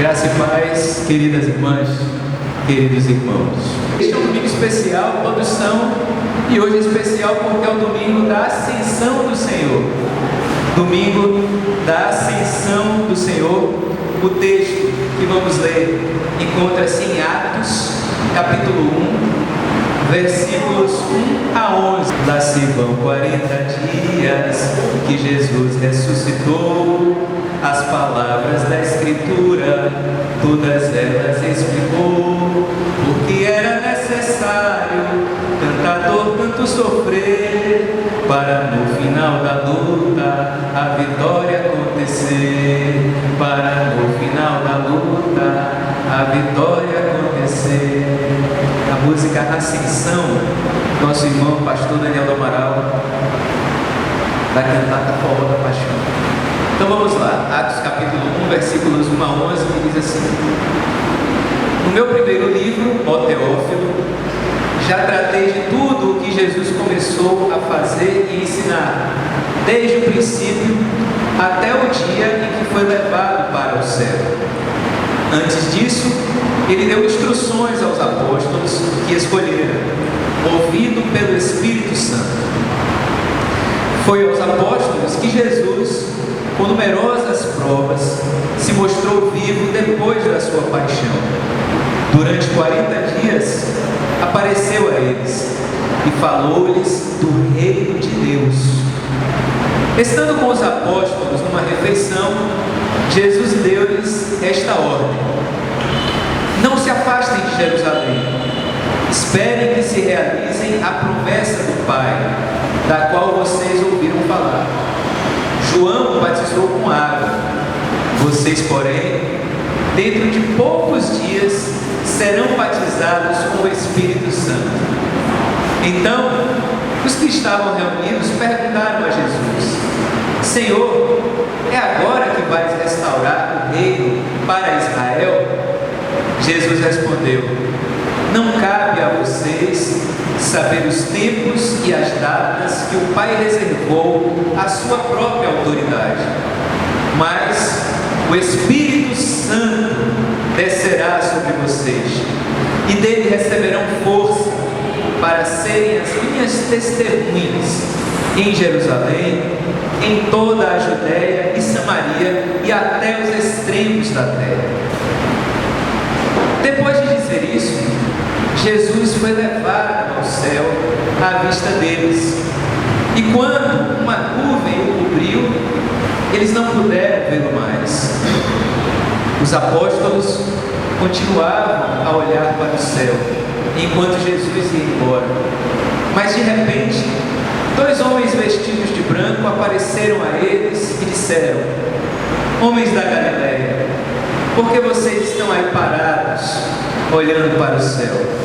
Graça e paz, queridas irmãs, queridos irmãos. Este é um domingo especial, todos são, e hoje é especial porque é o domingo da Ascensão do Senhor. Domingo da Ascensão do Senhor. O texto que vamos ler encontra-se em Atos, capítulo 1, versículos 1 a 11. Lá se vão 40 dias que Jesus ressuscitou, as palavras da Escritura, todas elas explicou, porque era necessário tanta dor, tanto sofrer, para no final da luta a vitória acontecer, para no final da luta a vitória acontecer. A música Ascensão, nosso irmão pastor Daniel do Amaral, da cantata Forró da Paixão. Então vamos lá, Atos capítulo 1, versículos 1 a 11, que diz assim: No meu primeiro livro, ó Teófilo, já tratei de tudo o que Jesus começou a fazer e ensinar, desde o princípio até o dia em que foi levado para o céu. Antes disso, ele deu instruções aos apóstolos que escolheram, ouvido pelo Espírito Santo. Foi aos apóstolos que Jesus, com numerosas provas, se mostrou vivo depois da sua paixão. Durante 40 dias, apareceu a eles e falou-lhes do reino de Deus. Estando com os apóstolos numa refeição, Jesus deu-lhes esta ordem: Não se afastem de Jerusalém, esperem que se realizem a promessa do Pai, da qual vocês ouviram falar. João batizou com água, vocês, porém, dentro de poucos dias, serão batizados com o Espírito Santo. Então, os que estavam reunidos perguntaram a Jesus: Senhor, é agora que vais restaurar o reino para Israel? Jesus respondeu: Não cabe a vocês saber os tempos e as datas que o Pai reservou à sua própria autoridade, mas o Espírito Santo descerá sobre vocês, e dele receberão força para serem as minhas testemunhas em Jerusalém, em toda a Judéia e Samaria e até os extremos da terra. Depois de dizer isso, Jesus foi levado ao céu à vista deles, e quando uma nuvem o cobriu, eles não puderam vê-lo mais. Os apóstolos continuavam a olhar para o céu, enquanto Jesus ia embora. Mas de repente, dois homens vestidos de branco apareceram a eles e disseram: Homens da Galileia, por que vocês estão aí parados, olhando para o céu?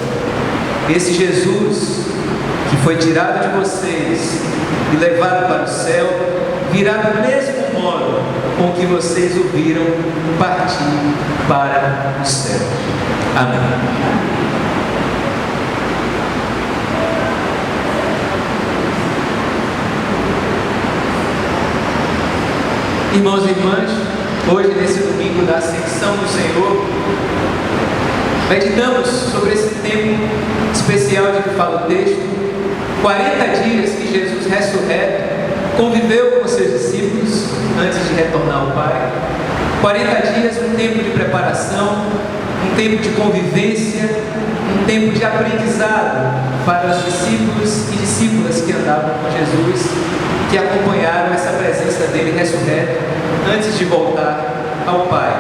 Esse Jesus, que foi tirado de vocês e levado para o céu, virá do mesmo modo com que vocês o viram partir para o céu. Amém. Irmãos e irmãs, hoje, nesse domingo da Ascensão do Senhor, meditamos sobre esse tempo especial de que fala o texto. 40 dias que Jesus ressurreto conviveu com seus discípulos antes de retornar ao Pai. 40 dias, um tempo de preparação, um tempo de convivência, um tempo de aprendizado para os discípulos e discípulas que andavam com Jesus, que acompanharam essa presença dele ressurreto antes de voltar ao Pai.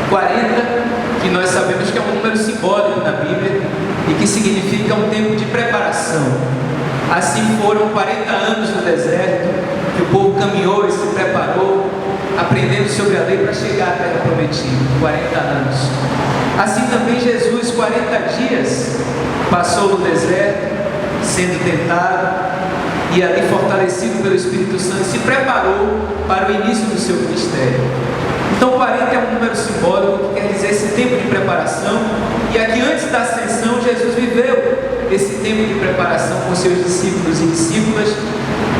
40, que nós sabemos que é um número simbólico na Bíblia e que significa um tempo de preparação. Assim foram 40 anos no deserto, que o povo caminhou e se preparou, aprendendo sobre a lei para chegar à terra prometida. 40 anos. Assim também Jesus, 40 dias, passou no deserto, sendo tentado, e ali, fortalecido pelo Espírito Santo, se preparou para o início do seu ministério. Então 40 é um número simbólico, que quer dizer esse tempo de preparação. E aqui, antes da ascensão, Jesus viveu esse tempo de preparação com seus discípulos e discípulas,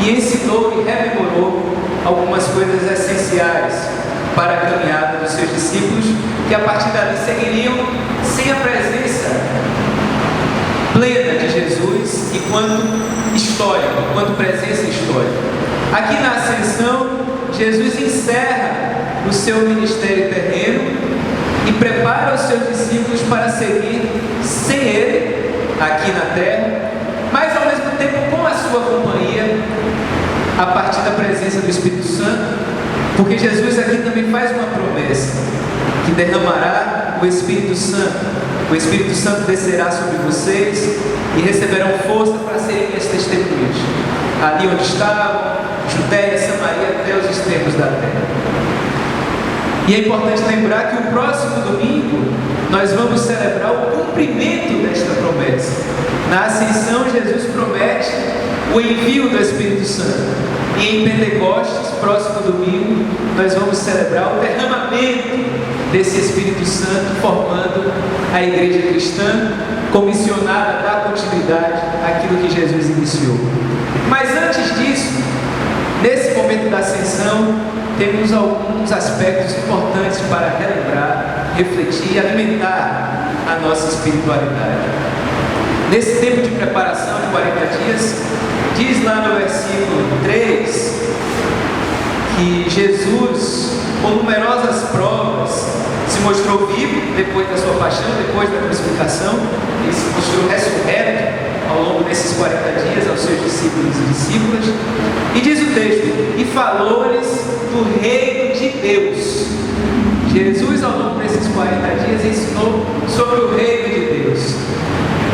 e ensinou e rememorou algumas coisas essenciais para a caminhada dos seus discípulos, que a partir dali seguiriam sem a presença plena de Jesus enquanto história, enquanto presença histórica. Aqui na ascensão, Jesus encerra o seu ministério terreno e prepara os seus discípulos para seguir sem ele aqui na terra, mas ao mesmo tempo com a sua companhia a partir da presença do Espírito Santo, porque Jesus aqui também faz uma promessa que derramará o Espírito Santo. O Espírito Santo descerá sobre vocês e receberão força para serem minhas testemunhas, ali onde estavam, Judéia, Samaria, até os extremos da terra. E é importante lembrar que o próximo domingo nós vamos celebrar o cumprimento desta promessa. Na ascensão, Jesus promete o envio do Espírito Santo. E em Pentecostes, próximo domingo, nós vamos celebrar o derramamento desse Espírito Santo, formando a igreja cristã, comissionada a dar continuidade àquilo que Jesus iniciou. Mas antes disso, nesse momento da ascensão, temos alguns aspectos importantes para relembrar, refletir e alimentar a nossa espiritualidade. Nesse tempo de preparação de 40 dias, diz lá no versículo 3 que Jesus, com numerosas provas, se mostrou vivo depois da sua paixão, depois da crucificação. Ele se mostrou ressurreto ao longo desses 40 dias aos seus discípulos e discípulas. E diz o texto: e falou-lhes do reino de Deus. Jesus, ao longo desses 40 dias, ensinou sobre o reino de Deus.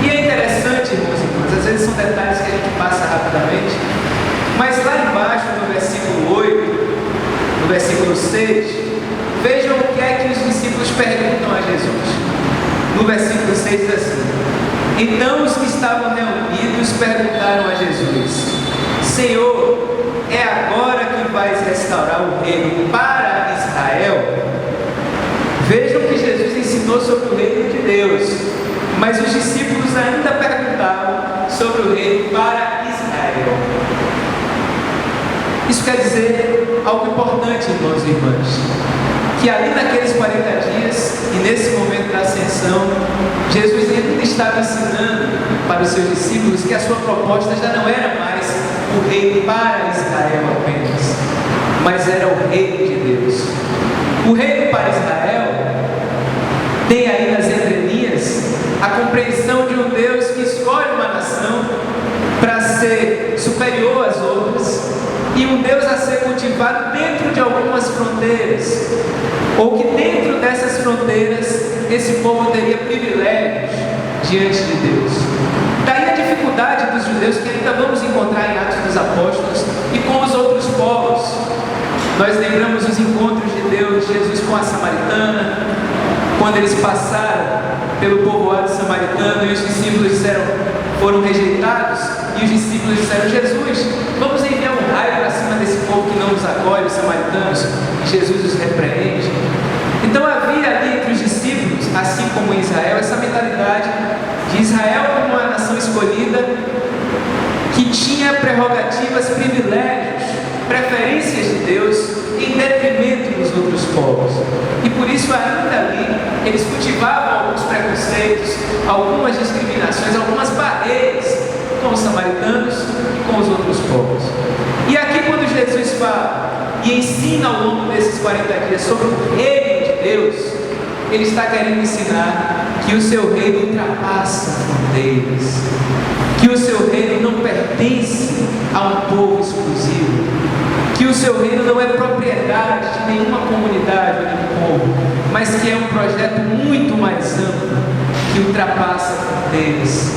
E é interessante, irmãos e irmãs, às vezes são detalhes que a gente passa rapidamente, mas lá embaixo, no versículo 8, no versículo 6, vejam o que é que os discípulos perguntam a Jesus. No versículo 6 diz assim: então os que estavam reunidos perguntaram a Jesus: Senhor, é agora que vais restaurar o reino para Israel? Vejam que Jesus ensinou sobre o reino de Deus, mas os discípulos ainda perguntavam sobre o reino para Israel. Isso quer dizer algo importante, irmãos e irmãs, que ali naqueles 40 dias e nesse momento da ascensão, Jesus ainda estava ensinando para os seus discípulos que a sua proposta já não era mais o reino para Israel apenas, mas era o reino de Deus. O reino para Israel tem aí nas entrelinhas a compreensão de um Deus que escolhe uma nação para ser superior às outras, e um Deus a ser cultivado dentro de algumas fronteiras, ou que dentro dessas fronteiras esse povo teria privilégios diante de Deus. Daí a dificuldade dos judeus, que ainda vamos encontrar em Atos dos Apóstolos e com os outros povos. Nós lembramos os encontros de Deus, Jesus com a samaritana, quando eles passaram pelo povoado samaritano e os discípulos foram rejeitados, e os discípulos disseram: Jesus, vamos enviar um raio para cima desse povo que não nos acolhe, os samaritanos. E Jesus os repreende. Então havia ali entre os discípulos, assim como em Israel, essa mentalidade de Israel como uma nação escolhida, que tinha prerrogativas, privilégios, preferências de Deus em detrimento dos outros povos. E por isso ainda ali eles cultivavam alguns preconceitos, algumas discriminações, algumas barreiras com os samaritanos e com os outros povos. E aqui quando Jesus fala e ensina ao longo desses 40 dias sobre o reino de Deus, ele está querendo ensinar que o seu reino ultrapassa fronteiras, que o seu reino não pertence a um povo exclusivo, que o seu reino não é propriedade de nenhuma comunidade ou nenhum povo, mas que é um projeto muito mais amplo, que ultrapassa fronteiras,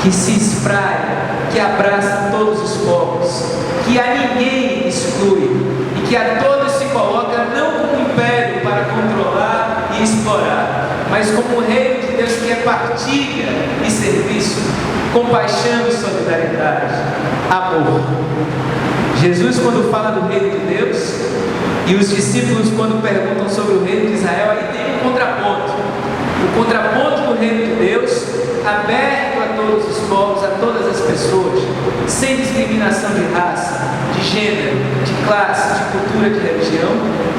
que se espraia, que abraça todos os povos, que a ninguém exclui e que a todos se coloca não como um império para controlar e explorar, mas como o reino de Deus que é partilha e serviço, compaixão e solidariedade, amor. Jesus, quando fala do reino de Deus, e os discípulos, quando perguntam sobre o reino de Israel, aí tem um contraponto. O contraponto do reino de Deus, aberto a todos todos os povos, a todas as pessoas, sem discriminação de raça, de gênero, de classe, de cultura, de religião.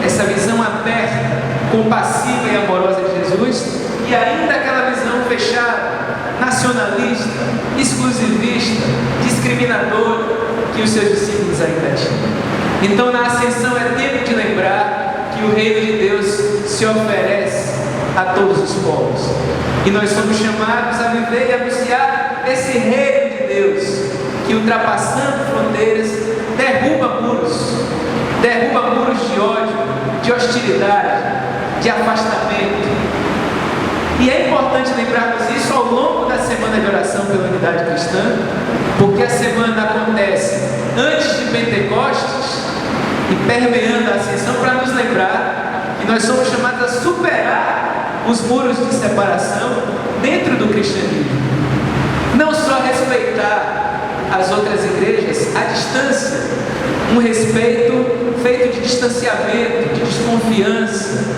Essa visão aberta, compassiva e amorosa de Jesus, e ainda aquela visão fechada, nacionalista, exclusivista, discriminadora, que os seus discípulos ainda tinham. Então, na ascensão é tempo de lembrar que o reino de Deus se oferece a todos os povos, e nós somos chamados a viver e anunciar esse reino de Deus, que ultrapassando fronteiras, derruba muros de ódio, de hostilidade, de afastamento. E é importante lembrarmos isso ao longo da semana de oração pela unidade cristã, porque a semana acontece antes de Pentecostes e permeando a ascensão, para nos lembrar que nós somos chamados a superar os muros de separação dentro do cristianismo. Não só respeitar as outras igrejas à distância, um respeito feito de distanciamento, de desconfiança,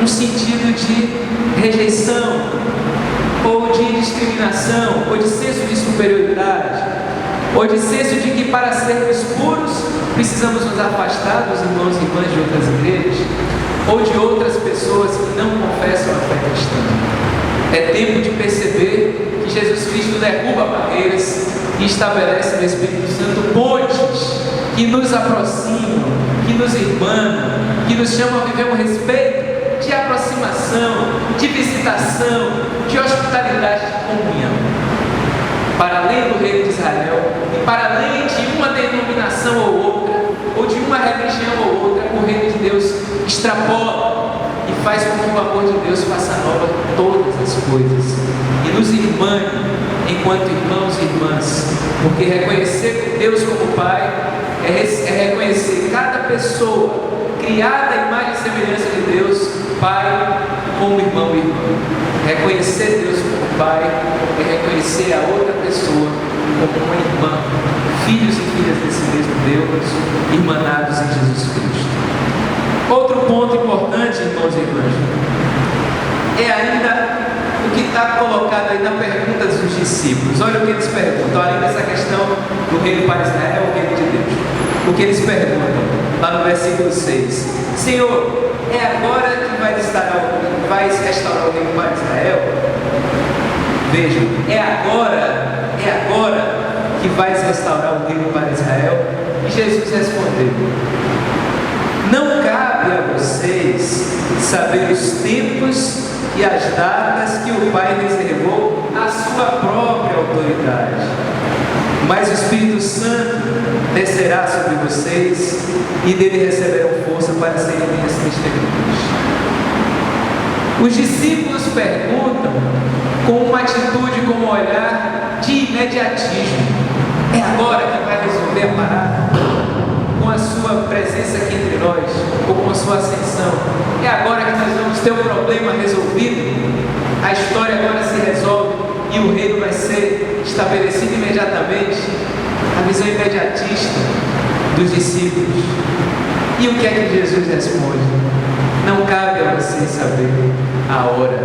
no sentido de rejeição, ou de discriminação, ou de senso de superioridade, ou de senso de que para sermos puros precisamos nos afastar dos irmãos e irmãs de outras igrejas, ou de outras pessoas que não confessam a fé cristã. É tempo de perceber que Jesus Cristo derruba barreiras e estabelece no Espírito Santo pontes que nos aproximam, que nos irmanam, que nos chamam a viver um respeito de aproximação, de visitação, de hospitalidade, de comunhão. Para além do reino de Israel, e para além de uma denominação ou outra, ou de uma religião ou outra, o reino de Deus extrapola e faz com que o amor de Deus faça nova todas as coisas e nos irmane enquanto irmãos e irmãs, porque reconhecer Deus como Pai é reconhecer cada pessoa criada à imagem e semelhança de Deus, Pai, como irmão e irmã. Reconhecer Deus como Pai é reconhecer a outra pessoa como uma irmã, filhos e filhas desse mesmo Deus, irmanados em Jesus Cristo. Outro ponto importante, irmãos e irmãs, é ainda o que está colocado aí na pergunta dos discípulos. Olha o que eles perguntam, além dessa questão do reino para Israel, o reino de Deus. O que eles perguntam, lá no versículo 6: Senhor, é agora que vai restaurar o reino para Israel? Vejam, é agora que vais restaurar o reino para Israel? E Jesus respondeu: não cabe a vocês saber os tempos e as datas que o Pai reservou à sua própria autoridade, mas o Espírito Santo descerá sobre vocês e dele receberão força para serem minhas testemunhas. Os discípulos perguntam com uma atitude, com um olhar de imediatismo: é agora que vai resolver a parada? Com a sua presença aqui entre nós, ou com a sua ascensão, é agora que nós vamos ter o problema resolvido? A história agora se resolve e o reino vai ser estabelecido imediatamente? A visão imediatista dos discípulos. E o que é que Jesus responde? Não cabe a vocês saber a hora.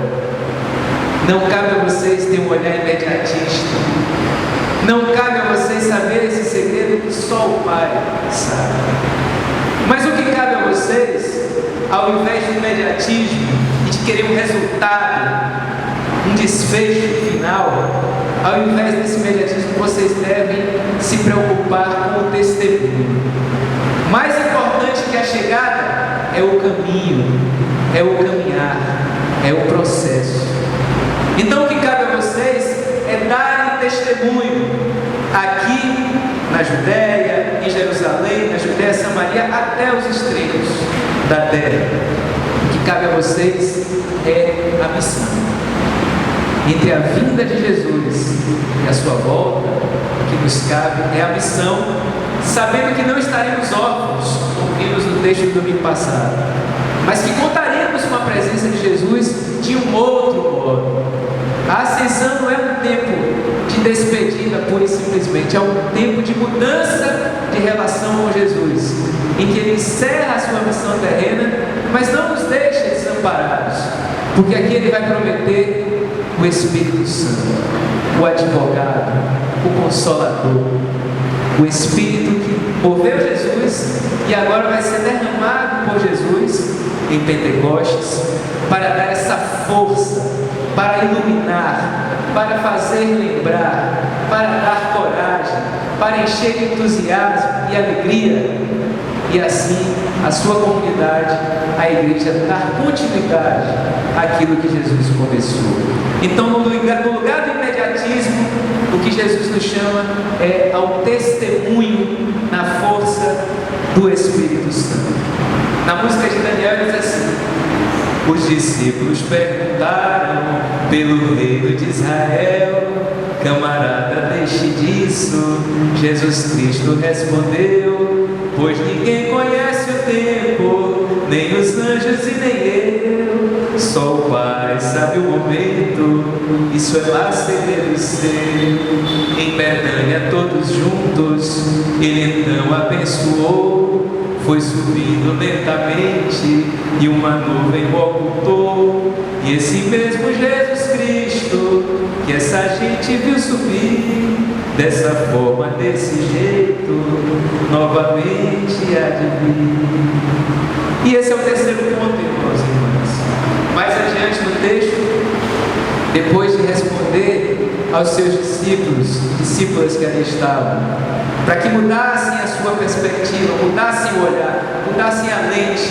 Não cabe a vocês ter um olhar imediatista. Não cabe a vocês saber esse segredo que só o Pai sabe. Mas o que cabe a vocês, ao invés do imediatismo e de querer um resultado, um desfecho final, ao invés desse imediatismo, vocês devem se preocupar com o testemunho. Mais importante que a chegada é o caminho, é o caminhar, é o processo. Então o que cabe a vocês é darem testemunho aqui na Judéia, em Jerusalém, na Judéia, Samaria, até os extremos da terra. O que cabe a vocês é a missão. Entre a vinda de Jesus e a sua volta, o que nos cabe é a missão, sabendo que não estaremos órfãos, como vimos no texto do domingo passado, mas que contaremos com a presença de Jesus de um outro modo. A ascensão não é um tempo de despedida pura e simplesmente, é um tempo de mudança de relação com Jesus, em que Ele encerra a sua missão terrena, mas não nos deixa desamparados, porque aqui Ele vai prometer o Espírito Santo, o advogado, o consolador, o Espírito que moveu Jesus e agora vai ser derramado por Jesus em Pentecostes para dar essa força, para iluminar, para fazer lembrar, para dar coragem, para encher de entusiasmo e alegria, e assim a sua comunidade, a igreja, dar continuidade àquilo que Jesus começou. Então, no lugar do imediatismo, o que Jesus nos chama é ao testemunho na força do Espírito Santo. Na música de Daniel ele diz assim: os discípulos perguntaram pelo reino de Israel, camarada, deixe disso. Jesus Cristo respondeu: pois ninguém conhece o tempo, nem os anjos e nem eu, só o Pai sabe o momento, isso é lá segredo seu. Em Betânia todos juntos, ele então abençoou, foi subindo lentamente e uma nuvem o ocultou. E esse mesmo Jesus Cristo que essa gente viu subir, dessa forma, desse jeito, novamente há de vir. E esse é o terceiro ponto, irmãos e irmãs. Mais adiante no texto, depois de responder aos seus discípulas que ali estavam, para que mudassem a sua perspectiva, mudassem o olhar, mudassem a lente,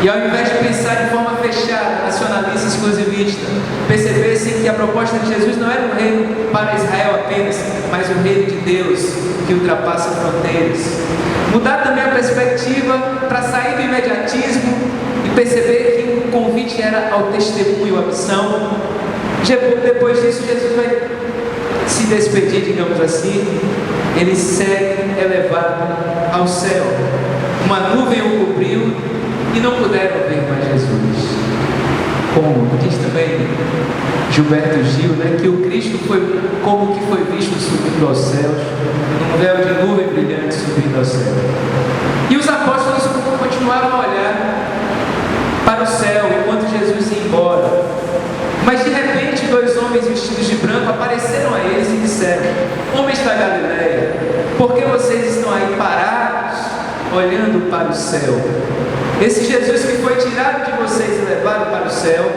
e ao invés de pensar de forma fechada, nacionalista, exclusivista, percebessem que a proposta de Jesus não era um reino para Israel apenas, mas um reino de Deus que ultrapassa fronteiras. Mudar também a perspectiva para sair do imediatismo e perceber que o convite era ao testemunho, à missão. Depois disso, Jesus vai se despedir, digamos assim. Ele segue elevado ao céu. Uma nuvem o cobriu e não puderam ver mais Jesus. Como diz também Gilberto Gil, que o Cristo foi como que foi visto subindo aos céus, num véu de nuvem brilhante subindo ao céu. E os apóstolos continuavam a olhar para o céu enquanto Jesus ia embora. Mas de repente 2 homens vestidos de branco apareceram a eles e disseram: homens da Galileia, por que vocês estão aí parados, olhando para o céu? Esse Jesus que foi tirado de vocês e levado para o céu,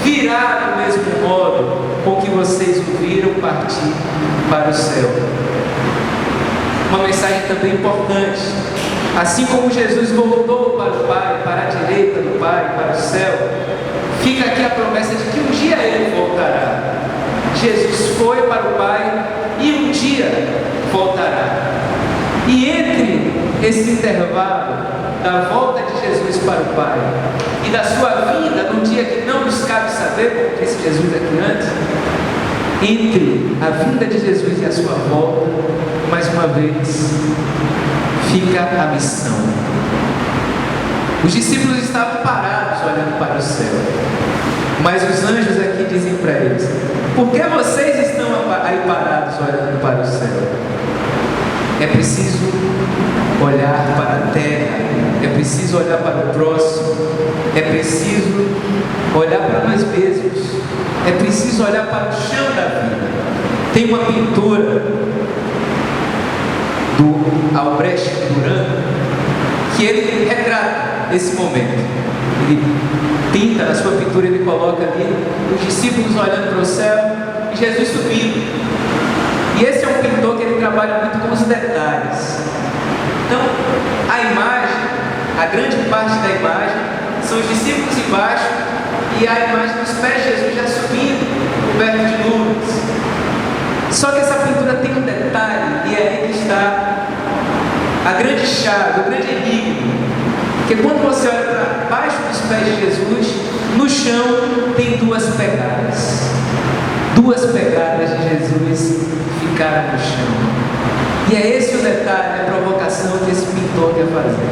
virá do mesmo modo com que vocês o viram partir para o céu. Uma mensagem também importante. Assim como Jesus voltou para o Pai, para a direita do Pai, para o céu, fica aqui a promessa de que um dia Ele voltará. Jesus foi para o Pai e um dia voltará. E entre esse intervalo da volta de Jesus para o Pai e da sua vinda num dia que não nos cabe saber, como disse Jesus aqui antes, entre a vinda de Jesus e a sua volta, mais uma vez, fica a missão. Os discípulos estavam parados olhando para o céu, mas os anjos aqui dizem para eles: por que vocês estão aí parados olhando para o céu? É preciso olhar para a terra, é preciso olhar para o próximo, é preciso olhar para nós mesmos, é preciso olhar para o chão da vida. Tem uma pintura do Albrecht Dürer que ele retrata esse momento. Ele pinta na sua pintura, ele coloca ali os discípulos olhando para o céu e Jesus subindo. E esse é um pintor que ele trabalha muito com os detalhes. Então, a imagem, a grande parte da imagem, são os discípulos embaixo e a imagem dos pés de Jesus já subindo, coberto de nuvens. Só que essa pintura tem um detalhe, e é aí que está a grande chave, o grande enigma. Porque quando você olha para baixo dos pés de Jesus, no chão tem 2 pegadas. 2 pegadas de Jesus ficaram no chão. E é esse o detalhe, a provocação que esse pintor quer fazer.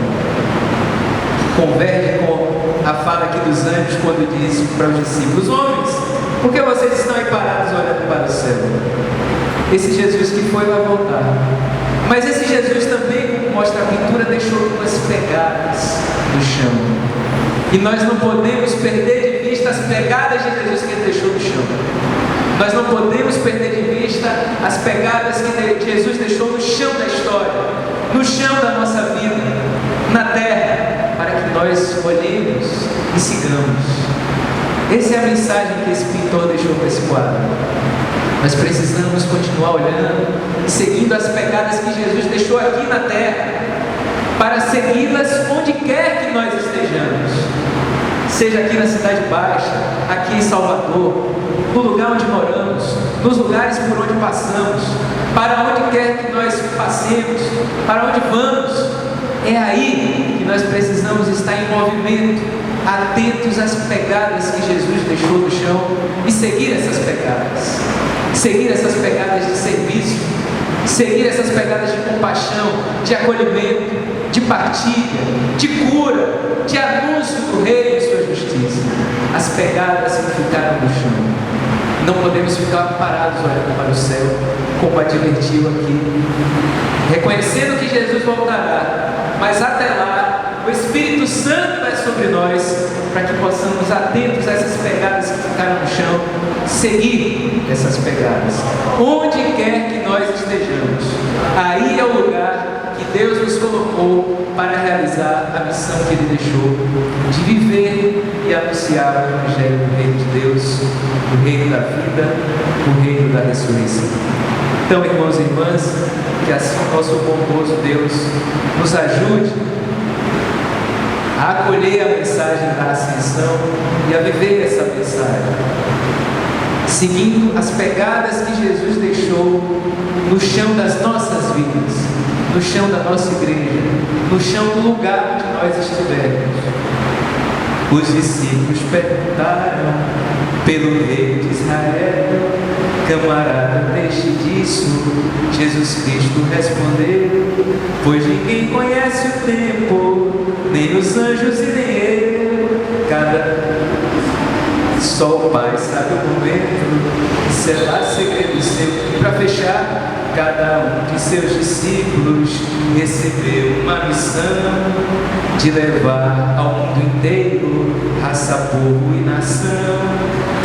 Que converge com a fala aqui dos anjos quando diz para os discípulos: homens, por que vocês estão aí parados olhando para o céu? Esse Jesus que foi vai voltar. Mas esse Jesus também, como mostra a pintura, deixou 2 pegadas no chão. E nós não podemos perder de vista as pegadas de Jesus que ele deixou no chão. Nós não podemos perder de vista as pegadas que Jesus deixou no chão da história, no chão da nossa vida, na terra, para que nós olhemos e sigamos. Essa é a mensagem que esse pintor deixou para esse quadro. Nós precisamos continuar olhando e seguindo as pegadas que Jesus deixou aqui na terra, para segui-las onde quer que nós estejamos, seja aqui na Cidade Baixa, aqui em Salvador, no lugar onde moramos, nos lugares por onde passamos, para onde quer que nós passemos, para onde vamos. É aí que nós precisamos estar em movimento, atentos às pegadas que Jesus deixou no chão e seguir essas pegadas. Seguir essas pegadas de serviço, seguir essas pegadas de compaixão, de acolhimento, de partilha, de cura, de anúncio do Rei e sua justiça. As pegadas que ficaram no chão. Não podemos ficar parados olhando para o céu, como advertiu aqui, reconhecendo que Jesus voltará, mas até lá o Espírito Santo vai sobre nós, para que possamos, atentos a essas pegadas que ficaram no chão, seguir essas pegadas, onde quer que nós estejamos. Aí é o lugar que Deus nos colocou para realizar a missão que Ele deixou, de viver e anunciar o Evangelho do Reino de Deus, o Reino da vida, o Reino da ressurreição. Então, irmãos e irmãs, que assim o nosso bondoso Deus nos ajude a acolher a mensagem da ascensão e a viver essa mensagem, seguindo as pegadas que Jesus deixou no chão das nossas vidas, no chão da nossa igreja, no chão do lugar onde nós estivermos. Os discípulos perguntaram pelo Rei de Israel: camarada, deixe disso. Jesus Cristo respondeu: pois ninguém conhece o tempo, nem os anjos e nem eu. Só o Pai sabe o momento, será segredo seu. E para fechar, cada um de seus discípulos recebeu uma missão de levar ao mundo inteiro, raça, povo e nação,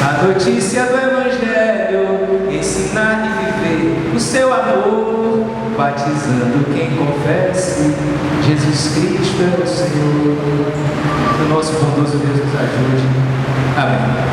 a notícia do Evangelho, ensinar e viver o seu amor, batizando quem confesse: Jesus Cristo é o Senhor. Que o nosso bondoso Deus nos ajude. Amém.